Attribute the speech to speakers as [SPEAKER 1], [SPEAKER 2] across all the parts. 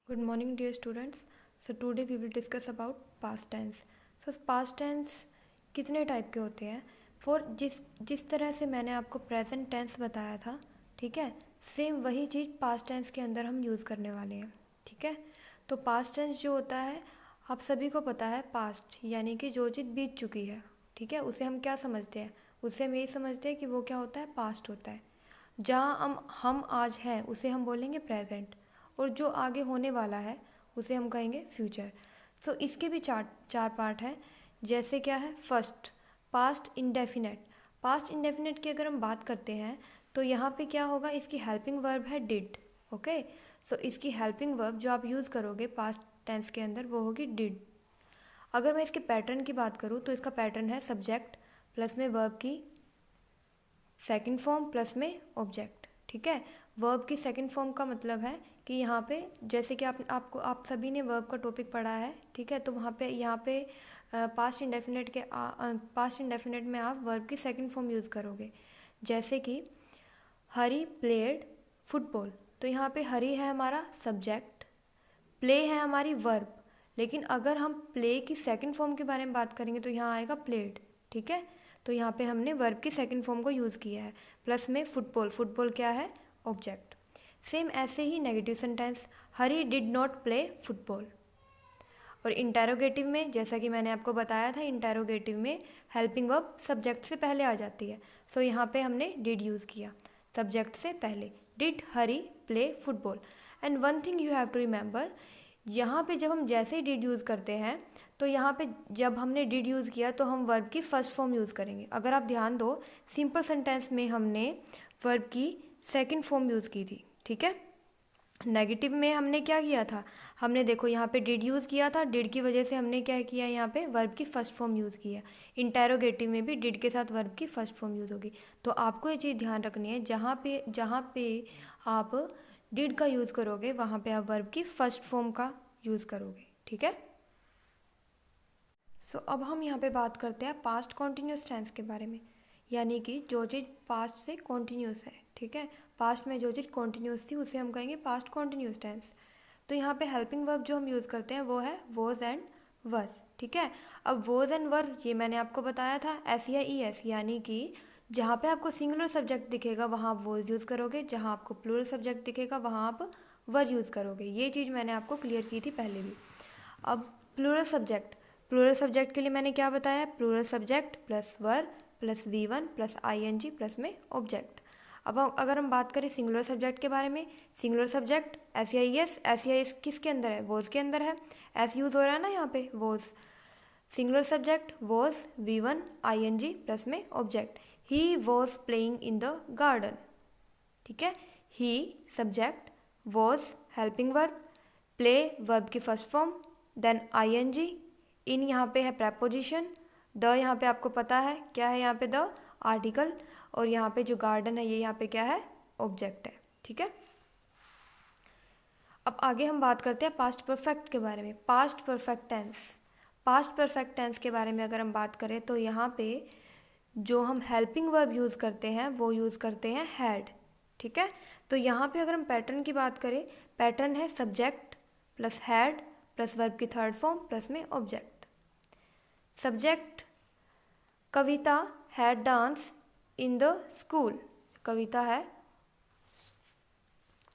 [SPEAKER 1] Good morning, dear students. So today we will discuss about past tense. So past tense कितने type के होते हैं? For जिस तरह से मैंने आपको प्रेजेंट टेंस बताया था, ठीक है, सेम वही चीज़ पास्ट टेंस के अंदर हम यूज़ करने वाले हैं, ठीक है। तो पास्ट टेंस जो होता है, आप सभी को पता है, पास्ट यानी कि जो चीज़ बीत चुकी है, ठीक है, उसे हम क्या समझते हैं? उसे हम यही समझते हैं कि वो क्या होता है, पास्ट होता है। जहाँ हम आज हैं उसे हम बोलेंगे प्रेजेंट, और जो आगे होने वाला है उसे हम कहेंगे फ्यूचर। सो इसके भी चार पार्ट हैं। जैसे क्या है, first past indefinite. Past indefinite की अगर हम बात करते हैं तो यहाँ पे क्या होगा, इसकी हेल्पिंग वर्ब है डिड। ओके, सो इसकी हेल्पिंग वर्ब जो आप यूज़ करोगे पास्ट टेंस के अंदर वो होगी डिड। अगर मैं इसके पैटर्न की बात करूँ तो इसका पैटर्न है सब्जेक्ट प्लस में वर्ब की सेकंड फॉर्म प्लस में ऑब्जेक्ट, ठीक है। वर्ब की सेकंड फॉर्म का मतलब है कि यहाँ पे जैसे कि आप सभी ने वर्ब का टॉपिक पढ़ा है, ठीक है, तो वहाँ पे यहाँ पे पास्ट इंडेफिनेट में आप वर्ब की सेकंड फॉर्म यूज़ करोगे। जैसे कि हरी प्लेड फुटबॉल, तो यहाँ पे हरी है हमारा सब्जेक्ट, प्ले है हमारी वर्ब, लेकिन अगर हम प्ले की सेकंड फॉर्म के बारे में बात करेंगे तो यहाँ आएगा प्लेड, ठीक है। तो यहाँ पे हमने वर्ब की सेकंड फॉर्म को यूज़ किया है, प्लस में फुटबॉल। फुटबॉल क्या है, ऑब्जेक्ट। सेम ऐसे ही negative sentence, Hari did not play football. और इंटेरोगेटिव में जैसा कि मैंने आपको बताया था, इंटेरोगेटिव में हेल्पिंग वर्ब सब्जेक्ट से पहले आ जाती है। सो यहाँ पे हमने डिड यूज़ किया सब्जेक्ट से पहले, did Hari play football. And one thing you have to remember, यहाँ पे जब हम जैसे ही डिड यूज़ करते हैं तो यहाँ पे जब हमने डिड यूज़ किया तो हम वर्ब की फर्स्ट फॉर्म यूज़ करेंगे। अगर आप ध्यान दो, सिंपल सेंटेंस में हमने वर्ब की सेकंड फॉर्म यूज़ की थी, ठीक है। नेगेटिव में हमने क्या किया था, हमने देखो यहाँ पे डिड यूज़ किया था, डिड की वजह से हमने क्या किया, यहाँ पे वर्ब की फर्स्ट फॉर्म यूज़ किया। इंटेरोगेटिव में भी डिड के साथ वर्ब की फर्स्ट फॉर्म यूज़ होगी। तो आपको ये चीज़ ध्यान रखनी है, जहाँ पे आप डिड का यूज़ करोगे वहाँ पे आप वर्ब की फर्स्ट फॉर्म का यूज़ करोगे, ठीक है। सो अब हम यहाँ पे बात करते हैं पास्ट कॉन्टीन्यूस टेंस के बारे में, यानी कि जो चीज़ पास्ट से कॉन्टीन्यूस है, ठीक है। पास्ट में जो चीज़ कॉन्टीन्यूस थी उसे हम कहेंगे पास्ट कॉन्टीन्यूस टेंस। तो यहाँ पे हेल्पिंग वर्ब जो हम यूज़ करते हैं वो है वॉज एंड वर, ठीक है। अब वॉज एंड वर ये मैंने आपको बताया था, एस या ई एस, यानी कि जहाँ पे आपको सिंगुलर सब्जेक्ट दिखेगा वहाँ आप वॉज यूज़ करोगे, जहाँ आपको प्लूरल सब्जेक्ट दिखेगा वहाँ आप वर यूज़ करोगे। ये चीज़ मैंने आपको क्लियर की थी पहले भी। अब प्लूरल सब्जेक्ट के लिए मैंने क्या बताया, plural subject plus were plus V1 plus ING plus में ऑब्जेक्ट। अब अगर हम बात करें सिंगुलर सब्जेक्ट के बारे में, सिंगुलर सब्जेक्ट SEIS किसके अंदर है, वॉज के अंदर है। एस यूज़ हो रहा है ना यहाँ पे, was. Singular subject was V1 ING plus में object. He was playing in the garden, ठीक है। He subject, was helping verb, play verb की first form, then ING, in यहाँ पे है प्रेपोजिशन, द यहाँ पे आपको पता है क्या है, यहाँ पे द आर्टिकल, और यहाँ पे जो गार्डन है ये यहाँ पे क्या है, ऑब्जेक्ट है, ठीक है। अब आगे हम बात करते हैं पास्ट परफेक्ट के बारे में। पास्ट परफेक्ट टेंस के बारे में अगर हम बात करें तो यहाँ पे जो हम हेल्पिंग वर्ब यूज़ करते हैं वो यूज़ करते हैं हैड, ठीक है। तो यहाँ पे अगर हम पैटर्न की बात करें, पैटर्न है subject plus had plus verb की थर्ड फॉर्म प्लस में object. Subject, Kavita had dance in the school. Kavita है,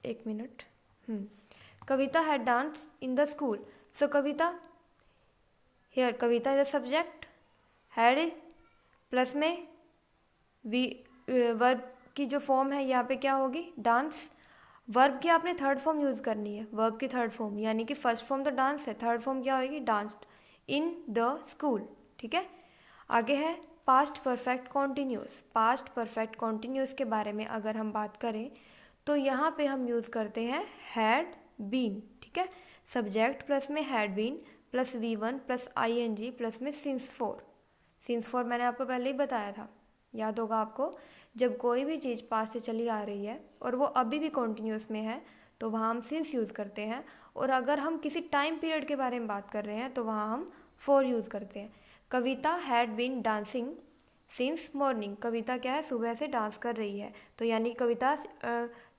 [SPEAKER 1] एक minute, Kavita had dance in the school. So Kavita, here Kavita is the subject, had plus में वर्ब की जो फॉर्म है यहाँ पे क्या होगी, डांस। वर्ब की आपने थर्ड फॉर्म यूज़ करनी है, वर्ब की थर्ड फॉर्म, यानी कि फर्स्ट फॉर्म तो डांस है, थर्ड फॉर्म क्या होगी, डांस्ड इन द स्कूल, ठीक है। आगे है past perfect continuous. Past perfect continuous के बारे में अगर हम बात करें तो यहाँ पे हम यूज़ करते हैं हैड बीन, ठीक है। सब्जेक्ट प्लस में had been plus V1 plus ING plus में सिंस फोर मैंने आपको पहले ही बताया था, याद होगा आपको। जब कोई भी चीज़ पास से चली आ रही है और वो अभी भी कॉन्टीन्यूस में है तो वहाँ हम सिंस यूज़ करते हैं, और अगर हम किसी टाइम पीरियड के बारे में बात कर रहे हैं तो वहाँ हम फॉर यूज़ करते हैं। Kavita had been dancing since morning, Kavita क्या है, सुबह से डांस कर रही है, तो यानी कविता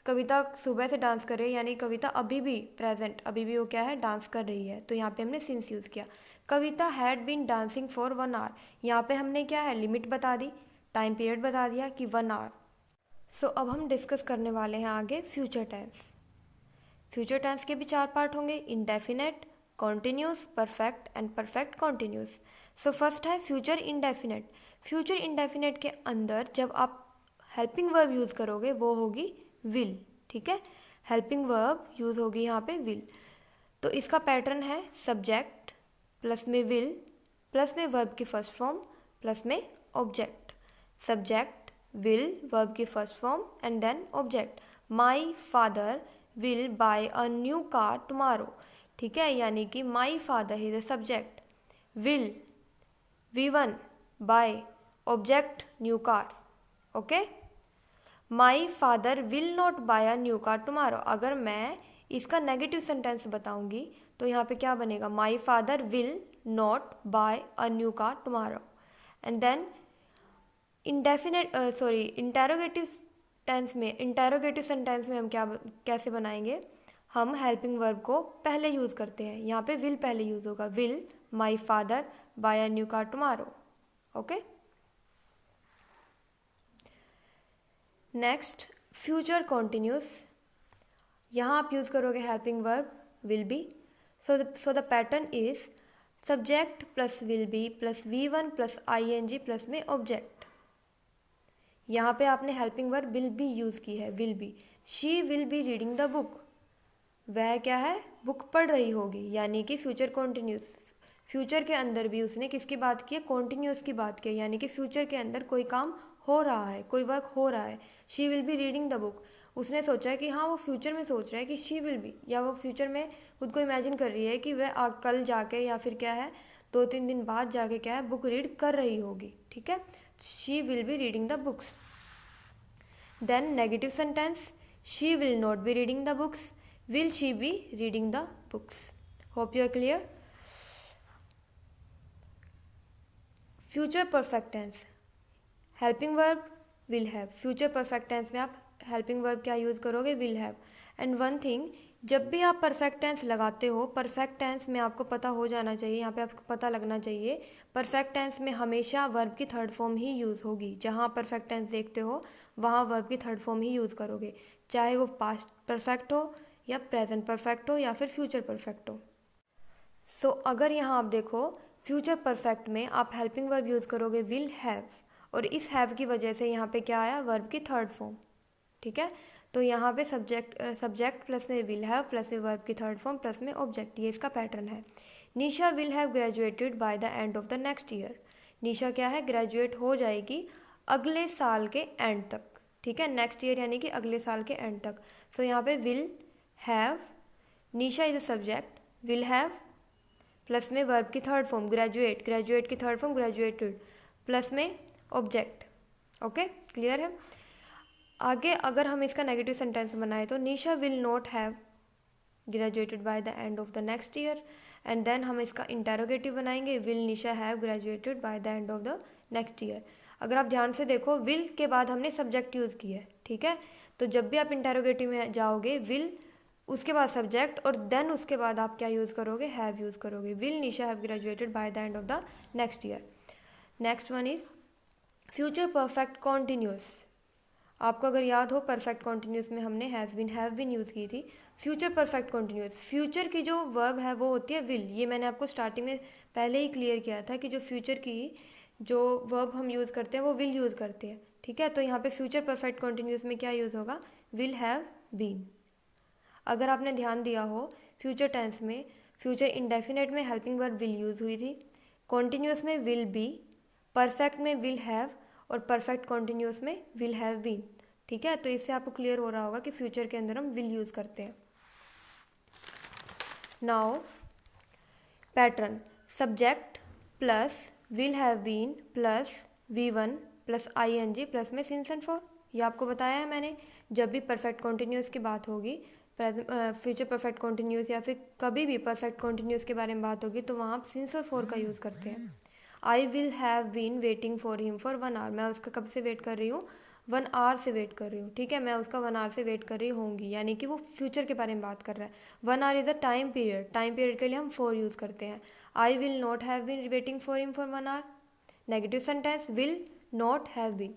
[SPEAKER 1] कविता सुबह से डांस कर रही है, यानी कविता अभी भी प्रेजेंट, अभी भी वो क्या है, डांस कर रही है, तो यहाँ पे हमने सिंस यूज़ किया। Kavita had been dancing for 1 hour, यहाँ पे हमने क्या है, लिमिट बता दी, टाइम पीरियड बता दिया कि 1 आवर। सो अब हम डिस्कस करने वाले हैं आगे फ्यूचर टेंस। फ्यूचर टेंस के भी 4 पार्ट होंगे, indefinite, continuous, perfect and perfect continuous. So first है फ्यूचर इंडेफिनेट। फ्यूचर इंडेफिनेट के अंदर जब आप हेल्पिंग वर्ब यूज़ करोगे वो होगी विल, ठीक है, हेल्पिंग वर्ब यूज़ होगी यहाँ पे विल। तो इसका पैटर्न है सब्जेक्ट प्लस में विल प्लस में वर्ब की फर्स्ट फॉर्म प्लस में ऑब्जेक्ट। सब्जेक्ट विल वर्ब की first form and then object. My father will buy a new car tomorrow, ठीक है, यानी कि my father is the subject, will V1 buy object new car, okay. My father will not buy a new car tomorrow, अगर मैं इसका negative sentence बताऊंगी तो यहाँ पे क्या बनेगा, my father will not buy a new car tomorrow. And then interrogative sentence में हम कैसे बनाएंगे, हम हेल्पिंग वर्ब को पहले यूज़ करते हैं, यहाँ पे विल पहले यूज़ होगा, will my father bye a new car tomorrow, okay. Next future continuous, यहाँ आप यूज़ करोगे helping verb will be. So the pattern is subject plus will be plus V1 plus ING plus में object. यहाँ पे आपने helping verb will be use की है, will be. She will be reading the book, वह क्या है, book पढ़ रही होगी, यानी कि फ्यूचर कॉन्टिन्यूस। फ्यूचर के अंदर भी उसने किसकी बात की है, कॉन्टिन्यूस की बात की है, यानी कि फ्यूचर के अंदर कोई काम हो रहा है, कोई वर्क हो रहा है। She will be reading the book, उसने सोचा है कि हाँ वो फ्यूचर में सोच रहा है कि शी विल बी, या वो फ्यूचर में खुद को इमेजिन कर रही है कि वह कल जाके या फिर क्या है 2-3 दिन बाद जाके क्या है बुक रीड कर रही होगी, ठीक है। She will be reading the books. Then negative sentence, she will not be reading the books, will she be reading the books. Hope you are clear. Future perfect tense, helping verb will have. Future perfect tense में आप helping verb क्या use करोगे, will have. And one thing, जब भी आप perfect tense लगाते हो, perfect tense में आपको पता हो जाना चाहिए, यहाँ पे आपको पता लगना चाहिए, परफेक्ट टेंस में हमेशा वर्ब की थर्ड फॉर्म ही यूज़ होगी। जहाँ परफेक्ट टेंस देखते हो वहाँ वर्ब की थर्ड फॉर्म ही यूज़ करोगे, चाहे वो पास्ट परफेक्ट हो या प्रेजेंट परफेक्ट हो या फिर फ्यूचर परफेक्ट हो। सो अगर यहाँ आप देखो फ्यूचर परफेक्ट में आप हेल्पिंग वर्ब यूज़ करोगे विल हैव, और इस हैव की वजह से यहाँ पे क्या आया, वर्ब की थर्ड फॉर्म, ठीक है। तो यहाँ पे सब्जेक्ट प्लस में विल हैव प्लस में वर्ब की थर्ड फॉर्म प्लस में ऑब्जेक्ट, ये इसका पैटर्न है। Nisha will have graduated by the end of the next year. Nisha क्या है, ग्रेजुएट हो जाएगी अगले साल के एंड तक, ठीक है, नेक्स्ट ईयर यानी कि अगले साल के एंड तक। सो यहाँ पे will have, Nisha is a subject, will have plus में वर्ब की थर्ड फॉर्म ग्रेजुएट, ग्रेजुएट की थर्ड फॉर्म ग्रेजुएटेड प्लस में ऑब्जेक्ट, ओके, क्लियर है। आगे अगर हम इसका नेगेटिव सेंटेंस बनाए तो Nisha will not have graduated by the end of the next year, and then हम इसका इंटेरोगेटिव बनाएंगे, will Nisha have graduated by the end of the next year. अगर आप ध्यान से देखो विल के बाद हमने सब्जेक्ट यूज़ किया है, ठीक है, तो जब भी आप इंटेरोगेटिव में जाओगे विल उसके बाद सब्जेक्ट और देन उसके बाद आप क्या यूज़ करोगे, हैव यूज़ करोगे, will Nisha have graduated by the end of the next year. Next one is future perfect continuous. आपको अगर याद हो परफेक्ट कॉन्टिन्यूस में हमने has been have been use की थी। फ्यूचर परफेक्ट कॉन्टिन्यूस, फ्यूचर की जो वर्ब है वो होती है विल, ये मैंने आपको स्टार्टिंग में पहले ही क्लियर किया था कि जो फ्यूचर की जो वर्ब हम यूज़ करते हैं वो विल यूज़ करते हैं, ठीक है। तो यहाँ पे फ्यूचर परफेक्ट कॉन्टिन्यूस में क्या यूज़ होगा, विल हैव बीन। अगर आपने ध्यान दिया हो फ्यूचर टेंस में फ्यूचर इंडेफिनेट में हेल्पिंग वर्ब विल यूज़ हुई थी, कॉन्टिन्यूस में विल बी, परफेक्ट में विल हैव और परफेक्ट कॉन्टिन्यूस में विल हैव बीन, ठीक है। तो इससे आपको क्लियर हो रहा होगा कि फ्यूचर के अंदर हम विल यूज़ करते हैं। Now pattern, subject plus will have been plus V1 plus ING plus में सिंस एंड फॉर, ये आपको बताया है मैंने। जब भी परफेक्ट कॉन्टिन्यूस की बात होगी, फ्यूचर परफेक्ट कॉन्टिन्यूस या फिर कभी भी परफेक्ट कॉन्टिन्यूस के बारे में बात होगी तो वहाँ आप सिंस और फॉर का यूज़ करते हैं। I will have been waiting for him for 1 hour, मैं उसका कब से वेट कर रही हूँ, 1 आवर से वेट कर रही हूँ, ठीक है, मैं उसका 1 आवर से वेट कर रही होंगी, यानी कि वो फ्यूचर के बारे में बात कर रहा है। 1 hour is a time period, time period के लिए हम फॉर यूज़ करते हैं। I will not have been waiting for him for 1 hour, negative sentence will not have been.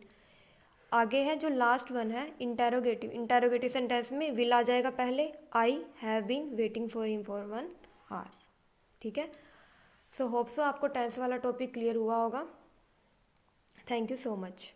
[SPEAKER 1] आगे है जो लास्ट वन है इंटेरोगेटिव, इंटेरोगेटिव सेंटेंस में विल आ जाएगा पहले, I have been waiting for him for 1 hour, ठीक है। सो होप सो आपको टेंस वाला टॉपिक क्लियर हुआ होगा। Thank you so much.